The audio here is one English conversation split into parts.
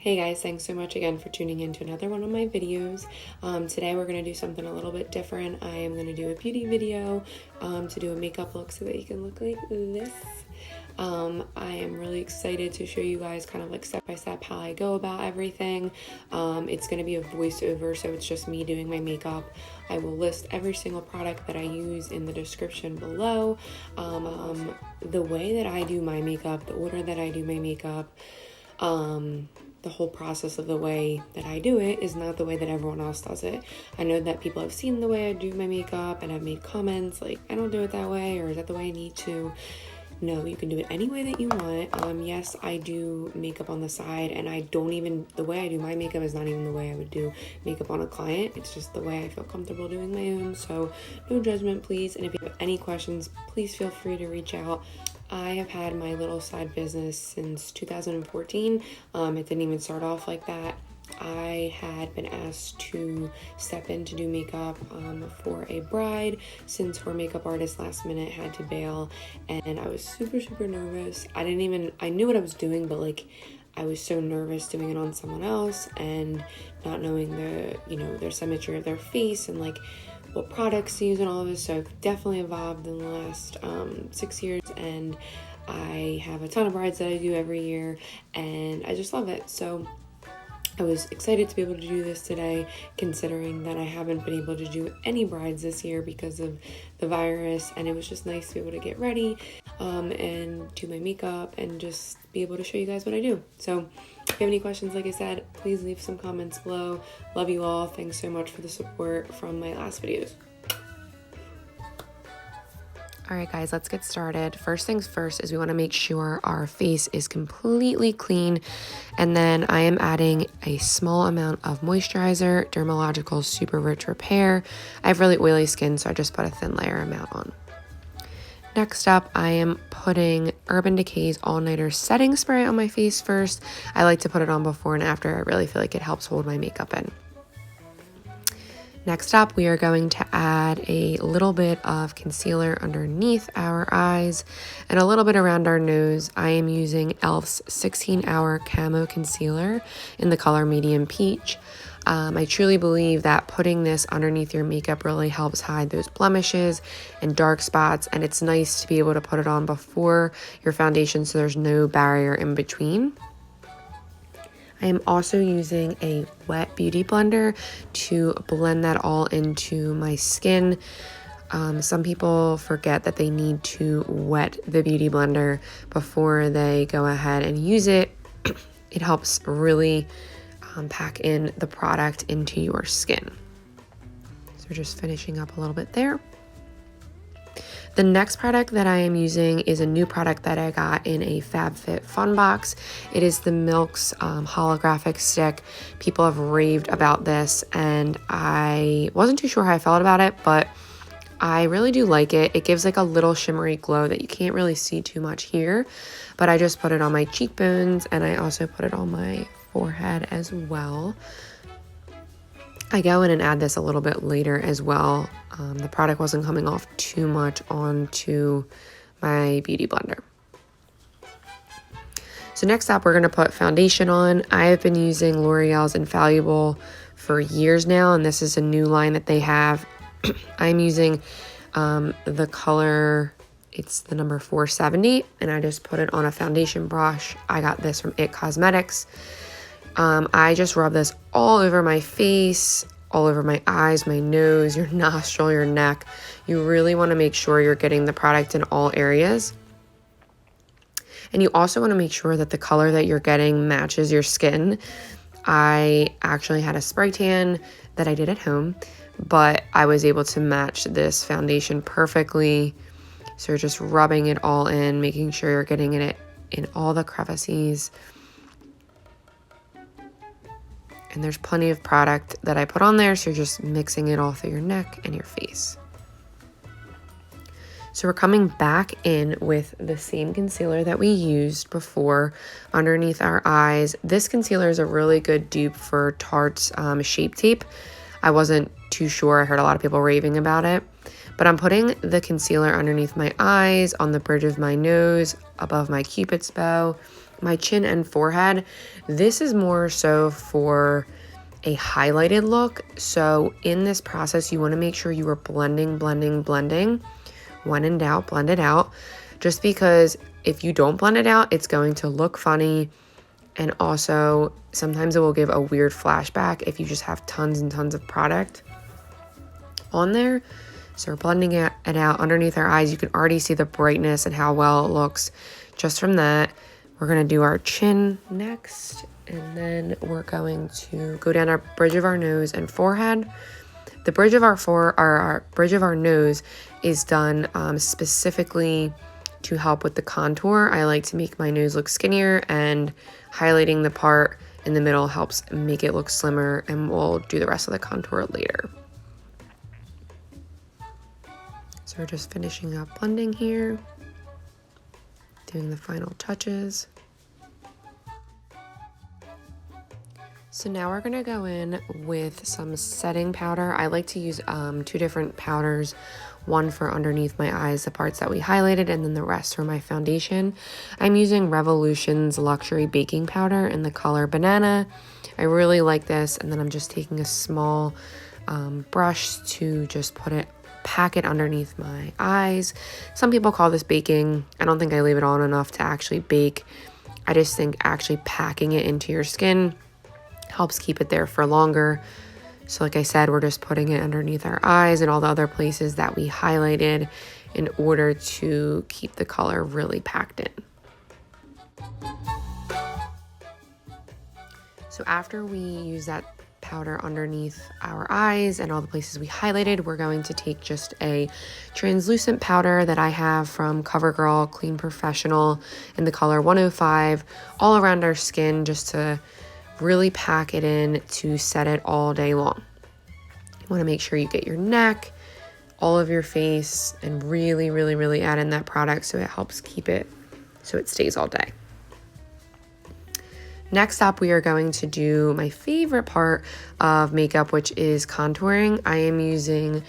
Hey guys, thanks so much again for tuning in to another one of my videos. Today we're going to do something a little bit different. I am going to do a beauty video to do a makeup look so that you can look like this. I am really excited to show you guys kind of like step by step how I go about everything. It's going to be a voiceover, so it's just me doing my makeup. I will list every single product that I use in the description below. The way that I do my makeup, the order that I do my makeup, the whole process of the way that I do it is not the way that everyone else does it. I know that people have seen the way I do my makeup and have made comments like, I don't do it that way, or is that the way I need to? No, you can do it any way that you want. Yes, I do makeup on the side, and the way I do my makeup is not even the way I would do makeup on a client. It's just the way I feel comfortable doing my own, so no judgment, please. And if you have any questions, please feel free to reach out. I have had my little side business since 2014. It didn't even start off like that. I had been asked to step in to do makeup for a bride since her makeup artist last minute had to bail, and I was super nervous. I knew what I was doing, but like I was so nervous doing it on someone else and not knowing their symmetry of their face and like what products to use and all of this. So I've definitely evolved in the last 6 years, and I have a ton of brides that I do every year, and I just love it. So I was excited to be able to do this today, considering that I haven't been able to do any brides this year because of the virus, and it was just nice to be able to get ready and do my makeup and just be able to show you guys what I do. So if you have any questions, like I said, please leave some comments below. Love you all. Thanks so much for the support from my last videos. All right, guys, let's get started. First things first is we want to make sure our face is completely clean. And then I am adding a small amount of moisturizer, Dermalogical Super Rich Repair. I have really oily skin, so I just put a thin layer amount on. Next up, I am putting Urban Decay's All Nighter Setting Spray on my face first. I like to put it on before and after. I really feel like it helps hold my makeup in. Next up, we are going to add a little bit of concealer underneath our eyes and a little bit around our nose. I am using e.l.f.'s 16-Hour Camo Concealer in the color Medium Peach. I truly believe that putting this underneath your makeup really helps hide those blemishes and dark spots, and it's nice to be able to put it on before your foundation so there's no barrier in between. I am also using a wet beauty blender to blend that all into my skin. Some people forget that they need to wet the beauty blender before they go ahead and use it. It helps really pack in the product into your skin. So we're just finishing up a little bit there. The next product that I am using is a new product that I got in a FabFitFun box. It is the Milk's Holographic stick. People have raved about this, and I wasn't too sure how I felt about it, but I really do like it. It gives like a little shimmery glow that you can't really see too much here, but I just put it on my cheekbones, and I also put it on my forehead as well. I go in and add this a little bit later as well. The product wasn't coming off too much onto my beauty blender. So next up, we're going to put foundation on. I have been using L'Oreal's Infallible for years now, and this is a new line that they have. I'm using the color, it's the number 470, and I just put it on a foundation brush. I got this from IT Cosmetics. I just rub this all over my face, all over my eyes, my nose, your nostril, your neck. You really want to make sure you're getting the product in all areas. And you also want to make sure that the color that you're getting matches your skin. I actually had a spray tan that I did at home, but I was able to match this foundation perfectly. So you're just rubbing it all in, making sure you're getting it in all the crevices. And there's plenty of product that I put on there, so you're just mixing it all through your neck and your face. So we're coming back in with the same concealer that we used before underneath our eyes. This concealer is a really good dupe for Tarte's Shape Tape. I wasn't too sure. I heard a lot of people raving about it. But I'm putting the concealer underneath my eyes, on the bridge of my nose, above my Cupid's bow, my chin and forehead. This is more so for a highlighted look. So in this process, you want to make sure you are blending. When in doubt, blend it out. Just because if you don't blend it out, it's going to look funny. And also, sometimes it will give a weird flashback if you just have tons and tons of product on there. So we're blending it out underneath our eyes. You can already see the brightness and how well it looks just from that. We're going to do our chin next, and then we're going to go down our bridge of our nose and forehead. The bridge of our bridge of our nose is done specifically to help with the contour. I like to make my nose look skinnier, and highlighting the part in the middle helps make it look slimmer, and we'll do the rest of the contour later. So we're just finishing up blending here, doing the final touches. So now we're gonna go in with some setting powder. I like to use 2 different powders, one for underneath my eyes, the parts that we highlighted, and then the rest for my foundation. I'm using Revolution's Luxury Baking Powder in the color Banana. I really like this, and then I'm just taking a small brush to just pack it underneath my eyes. Some people call this baking. I don't think I leave it on enough to actually bake. I just think actually packing it into your skin helps keep it there for longer. So like I said, we're just putting it underneath our eyes and all the other places that we highlighted in order to keep the color really packed in. So after we use that powder underneath our eyes and all the places we highlighted, we're going to take just a translucent powder that I have from Covergirl Clean Professional in the color 105 all around our skin, just to really pack it in to set it all day long. You want to make sure you get your neck, all of your face, and really add in that product so it helps keep it so it stays all day. Next up, we are going to do my favorite part of makeup, which is contouring. I am using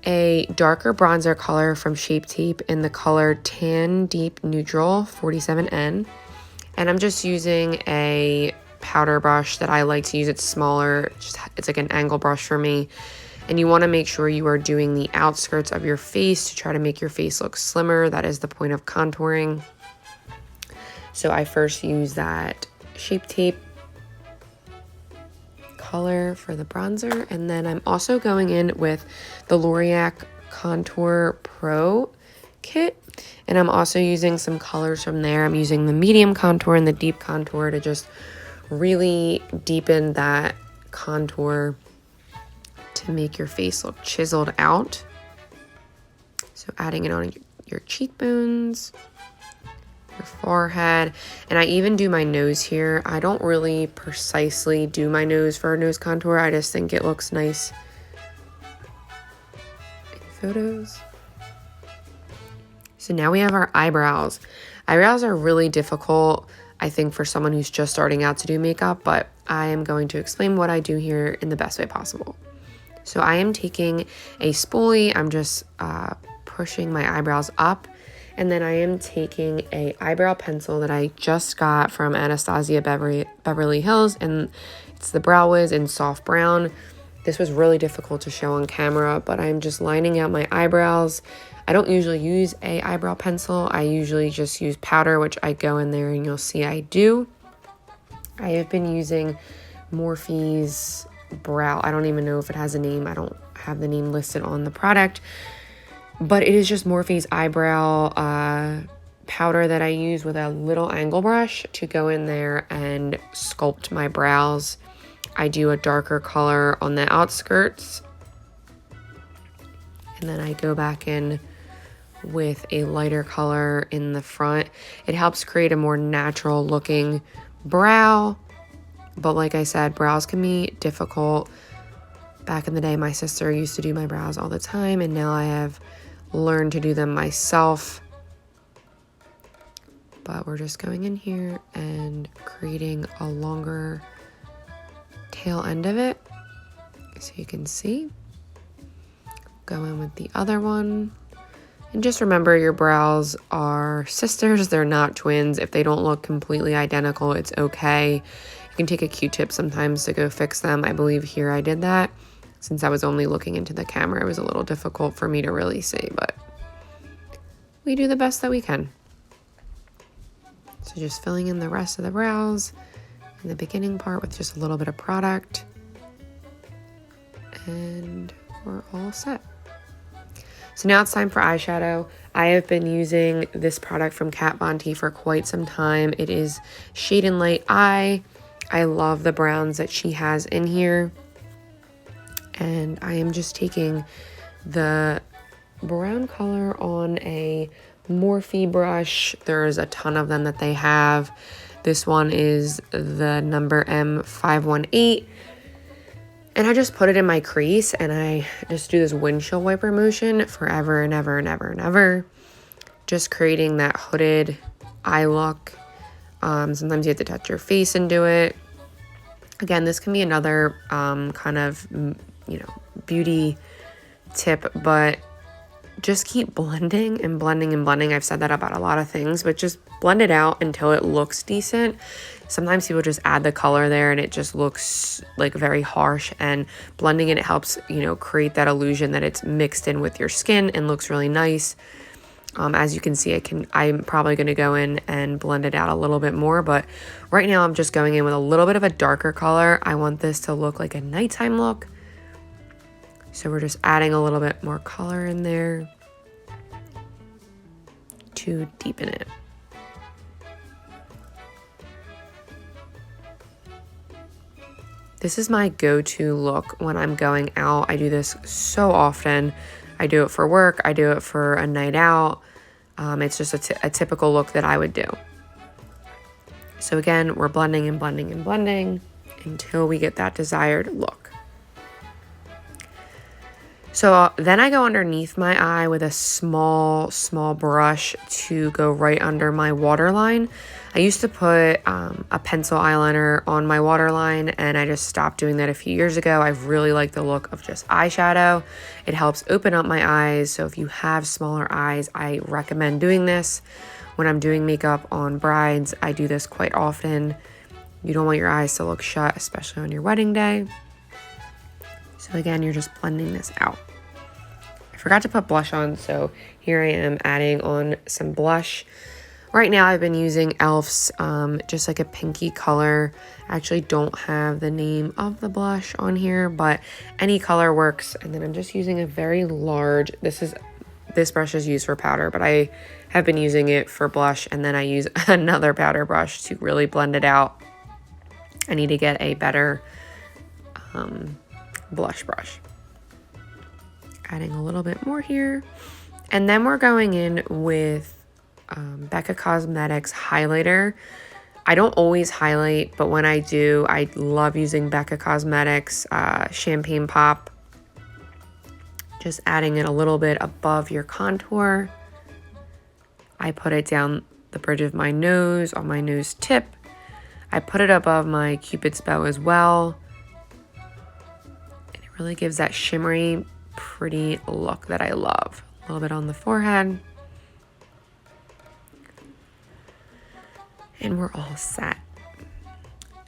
a darker bronzer color from Shape Tape in the color Tan Deep Neutral 47N. And I'm just using a powder brush that I like to use. It's smaller, it's like an angle brush for me. And you want to make sure you are doing the outskirts of your face to try to make your face look slimmer. That is the point of contouring. So I first use that Shape Tape color for the bronzer, and then I'm also going in with the LORAC Contour Pro kit, and I'm also using some colors from there. I'm using the medium contour and the deep contour to just really deepen that contour to make your face look chiseled out. So adding it on your cheekbones, your forehead, and I even do my nose here. I don't really precisely do my nose for a nose contour. I just think it looks nice in photos. So now we have our eyebrows. Eyebrows are really difficult, I think, for someone who's just starting out to do makeup, but I am going to explain what I do here in the best way possible. So I am taking a spoolie. I'm just pushing my eyebrows up. And then I am taking a eyebrow pencil that I just got from Anastasia Beverly Hills, and it's the Brow Wiz in soft brown. This was really difficult to show on camera, but I'm just lining out my eyebrows. I don't usually use a eyebrow pencil. I usually just use powder, which I go in there and you'll see I do. I have been using Morphe's Brow. I don't even know if it has a name. I don't have the name listed on the product. But it is just Morphe's eyebrow powder that I use with a little angle brush to go in there and sculpt my brows. I do a darker color on the outskirts, and then I go back in with a lighter color in the front. It helps create a more natural looking brow, but like I said, brows can be difficult. Back in the day, my sister used to do my brows all the time, and now I have learned to do them myself. But we're just going in here and creating a longer tail end of it, so you can see. Go in with the other one And just remember, your brows are sisters, they're not twins. If they don't look completely identical, it's okay. You can take a Q-tip sometimes to go fix them. I believe here I did that. Since I was only looking into the camera, it was a little difficult for me to really see, but we do the best that we can. So just filling in the rest of the brows in the beginning part with just a little bit of product. And we're all set. So now it's time for eyeshadow. I have been using this product from Kat Von D for quite some time. It is Shade and Light Eye. I love the browns that she has in here. And I am just taking the brown color on a Morphe brush. There's a ton of them that they have. This one is the number M518. And I just put it in my crease and I just do this windshield wiper motion forever and ever and ever and ever. Just creating that hooded eye look. Sometimes you have to touch your face and do it. Again, this can be another kind of, beauty tip, but just keep blending and blending and blending. I've said that about a lot of things, but just blend it out until it looks decent. Sometimes people just add the color there and it just looks like very harsh, and blending it helps, create that illusion that it's mixed in with your skin and looks really nice. As you can see, I'm probably going to go in and blend it out a little bit more, but right now I'm just going in with a little bit of a darker color. I want this to look like a nighttime look. So we're just adding a little bit more color in there to deepen it. This is my go-to look when I'm going out. I do this so often. I do it for work. I do it for a night out. It's just a typical look that I would do. So again, we're blending and blending and blending until we get that desired look. So then I go underneath my eye with a small brush to go right under my waterline. I used to put a pencil eyeliner on my waterline, and I just stopped doing that a few years ago. I really like the look of just eyeshadow. It helps open up my eyes, so if you have smaller eyes, I recommend doing this. When I'm doing makeup on brides, I do this quite often. You don't want your eyes to look shut, especially on your wedding day. So again, you're just blending this out. I forgot to put blush on, so here I am adding on some blush. Right now I've been using e.l.f.'s just like a pinky color. I actually don't have the name of the blush on here, but any color works. And then I'm just using a very large, this brush is used for powder, but I have been using it for blush, and then I use another powder brush to really blend it out. I need to get a better blush brush. Adding a little bit more here. And then we're going in with Becca Cosmetics highlighter. I don't always highlight, but when I do, I love using Becca Cosmetics Champagne Pop. Just adding it a little bit above your contour. I put it down the bridge of my nose, on my nose tip. I put it above my Cupid's bow as well. And it really gives that shimmery, pretty look that I love. A little bit on the forehead. And we're all set.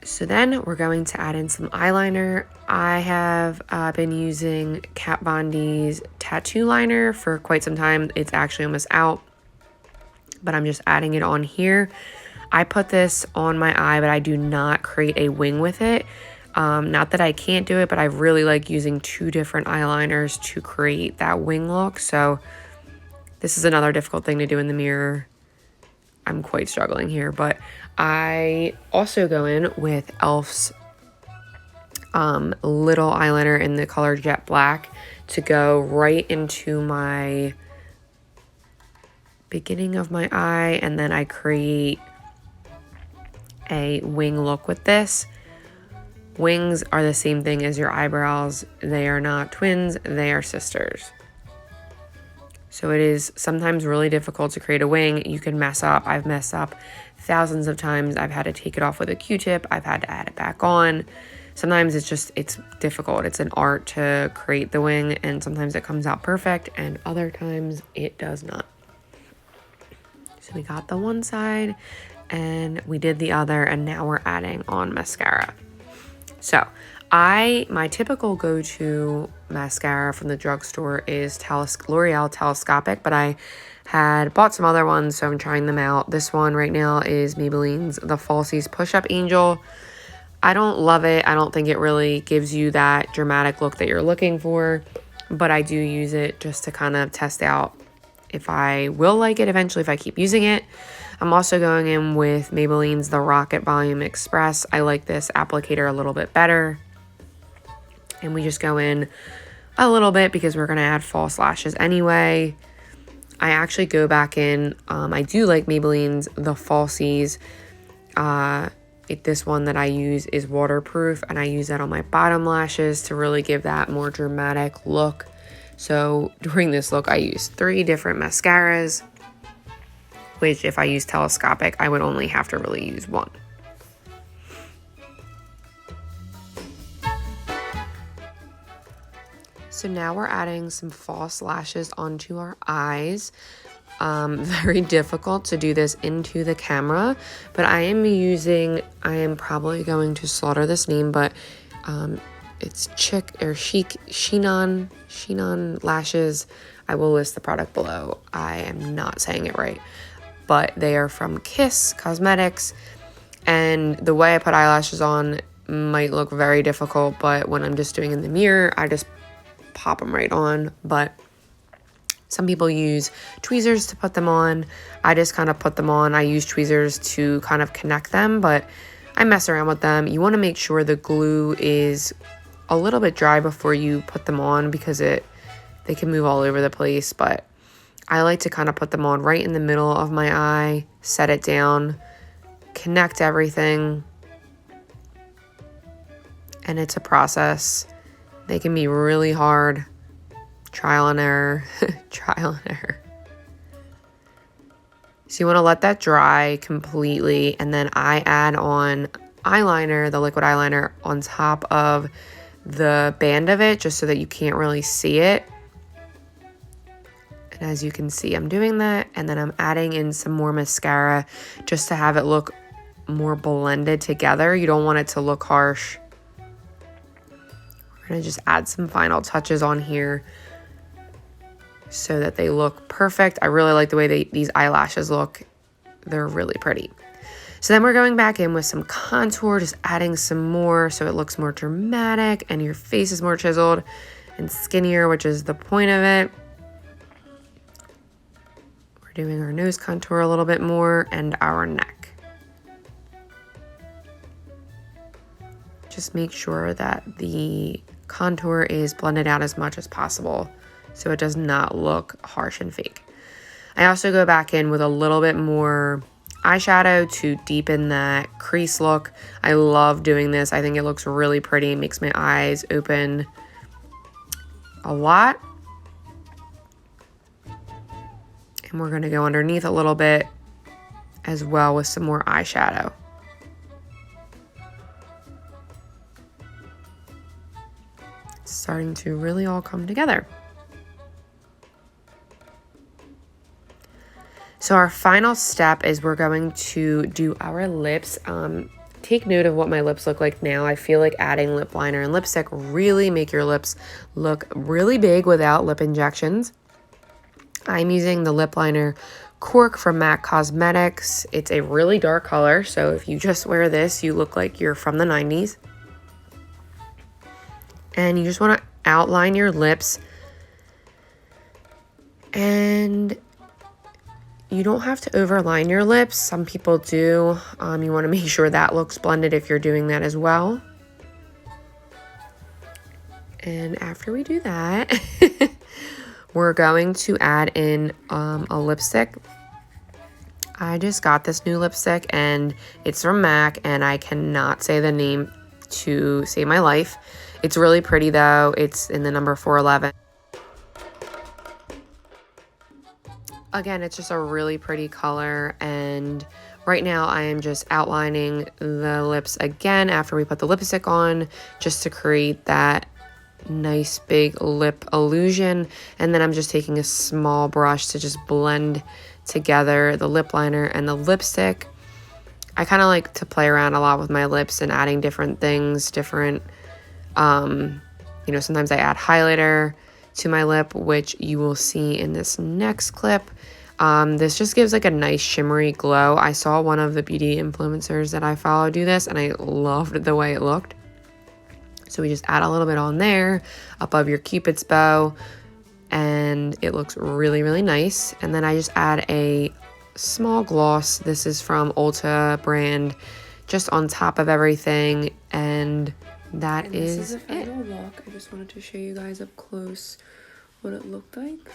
So then we're going to add in some eyeliner. I have been using Kat Von D's tattoo liner for quite some time. It's actually almost out, but I'm just adding it on here. I put this on my eye, but I do not create a wing with it. Not that I can't do it, but I really like using two different eyeliners to create that wing look. So this is another difficult thing to do in the mirror. I'm quite struggling here, but I also go in with e.l.f.'s little eyeliner in the color Jet Black to go right into my beginning of my eye, and then I create a wing look with this. Wings are the same thing as your eyebrows. They are not twins, they are sisters. So it is sometimes really difficult to create a wing. You can mess up. I've messed up thousands of times. I've had to take it off with a Q-tip. I've had to add it back on. Sometimes it's difficult. It's an art to create the wing, and sometimes it comes out perfect and other times it does not. So we got the one side and we did the other, and now we're adding on mascara. So my typical go-to mascara from the drugstore is L'Oreal Telescopic, but I had bought some other ones, so I'm trying them out. This one right now is Maybelline's The Falsies Push-Up Angel. I don't love it. I don't think it really gives you that dramatic look that you're looking for, but I do use it just to kind of test out if I will like it eventually if I keep using it. I'm also going in with Maybelline's The Rocket Volume Express. I like this applicator a little bit better. And we just go in a little bit because we're going to add false lashes anyway. I actually go back in. I do like Maybelline's The Falsies. This one that I use is waterproof, and I use that on my bottom lashes to really give that more dramatic look. So during this look, I use 3 different mascaras, which if I use telescopic, I would only have to really use 1. So now we're adding some false lashes onto our eyes. Very difficult to do this into the camera, but I am probably going to slaughter this name, but it's Chinon lashes. I will list the product below. I am not saying it right, but they are from Kiss Cosmetics, and the way I put eyelashes on might look very difficult, but when I'm just doing in the mirror, I just pop them right on. But some people use tweezers to put them on. I just kind of put them on. I use tweezers to kind of connect them, but I mess around with them. You want to make sure the glue is a little bit dry before you put them on because they can move all over the place, but I like to kind of put them on right in the middle of my eye, set it down, connect everything, and it's a process. They can be really hard. Trial and error, trial and error. So you want to let that dry completely, and then I add on eyeliner, the liquid eyeliner, on top of the band of it, just so that you can't really see it. And as you can see, I'm doing that, and then I'm adding in some more mascara just to have it look more blended together. You don't want it to look harsh. We're going to just add some final touches on here so that they look perfect. I really like the way these eyelashes look. They're really pretty. So then we're going back in with some contour, just adding some more so it looks more dramatic and your face is more chiseled and skinnier, which is the point of it. We're doing our nose contour a little bit more and our neck. Just make sure that the contour is blended out as much as possible so it does not look harsh and fake. I also go back in with a little bit more eyeshadow to deepen that crease look. I love doing this. I think it looks really pretty. It makes my eyes open a lot. And we're gonna go underneath a little bit as well with some more eyeshadow. It's starting to really all come together. So our final step is we're going to do our lips. Take note of what my lips look like now. I feel like adding lip liner and lipstick really make your lips look really big without lip injections. I'm using the lip liner Cork from MAC Cosmetics. It's a really dark color, so if you just wear this, you look like you're from the 90s. And you just want to outline your lips. And you don't have to overline your lips. Some people do. You want to make sure that looks blended if you're doing that as well. And after we do that, we're going to add in a lipstick. I just got this new lipstick and it's from MAC, and I cannot say the name to save my life. It's really pretty though. It's in the number 411. Again, it's just a really pretty color, and Right now, I am just outlining the lips again after we put the lipstick on, just to create that nice big lip illusion. And then I'm just taking a small brush to just blend together the lip liner and the lipstick. I kind of like to play around a lot with my lips and adding different things, different, you know, sometimes I add highlighter to my lip, which you will see in this next clip. This just gives like a nice shimmery glow. I saw one of the beauty influencers that I follow do this, and I loved the way it looked. So we just add a little bit on there above your Cupid's bow, and it looks really, really nice. And then I just add a small gloss. This is from Ulta brand, just on top of everything, and that is this is the final look. I just wanted to show you guys up close what it looked like.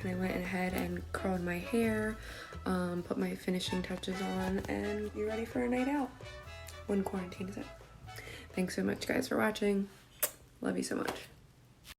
And I went ahead and curled my hair, put my finishing touches on, and you're ready for a night out when quarantine is up. Thanks so much, guys, for watching. Love you so much.